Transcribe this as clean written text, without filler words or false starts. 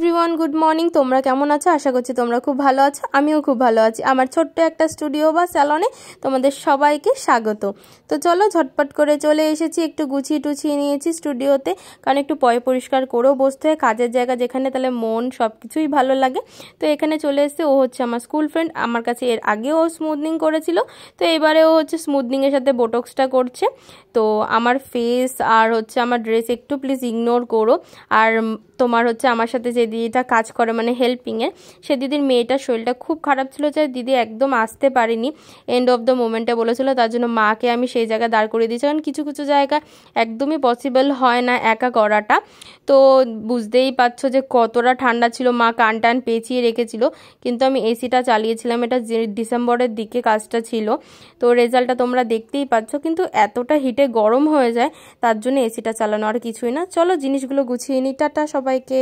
Everyone, good morning. তোমরা কেমন আছো? আশা করছি তোমরা খুব ভালো আছো। আমিও খুব ভালো আছি। আমার ছোট্ট একটা স্টুডিও বা স্যালনে তোমাদের সবাইকে স্বাগত। তো চলো ঝটপট করে চলে এসেছি, একটু গুছিয়ে টুছিয়ে নিয়েছি স্টুডিওতে, কারণ একটু পরিষ্কার করেও বসতে হয়। কাজের জায়গা যেখানে, তাহলে মন সব কিছুই ভালো লাগে। তো এখানে চলে এসেছে, ও হচ্ছে আমার স্কুল ফ্রেন্ড। আমার কাছে এর আগেও ও স্মুথনিং করেছিল, তো এবারে ও হচ্ছে স্মুথনিংয়ের সাথে বোটক্সটা করছে। তো আমার ফেস আর হচ্ছে আমার ড্রেস একটু প্লিজ ইগনোর করো। আর তোমার হচ্ছে আমার সাথে যে দিদিটা কাজ করে, মানে হেল্পিংয়ের, সে দিদির মেয়েটার শরীরটা খুব খারাপ ছিল, যে দিদি একদম আসতে পারেনি, এন্ড অফ দ্য মোমেন্টে বলেছিল। তার জন্য মাকে আমি সেই জায়গায় দাঁড় করিয়ে দিয়েছি, কারণ কিছু কিছু জায়গায় একদমই পসিবল হয় না একা করাটা। তো বুঝতেই পারছো যে কতটা ঠান্ডা ছিল, মা কান টান পেঁচিয়ে রেখেছিল, কিন্তু আমি এসিটা চালিয়েছিলাম। এটা ডিসেম্বরের দিকে কাজটা ছিল, তো রেজাল্টটা তোমরা দেখতেই পাচ্ছ। কিন্তু এতটা হিটে গরম হয়ে যায়, তার জন্য এসিটা চালানো, আর কিছুই না। চলো জিনিসগুলো গুছিয়ে নিই। টাটা সবাইকে।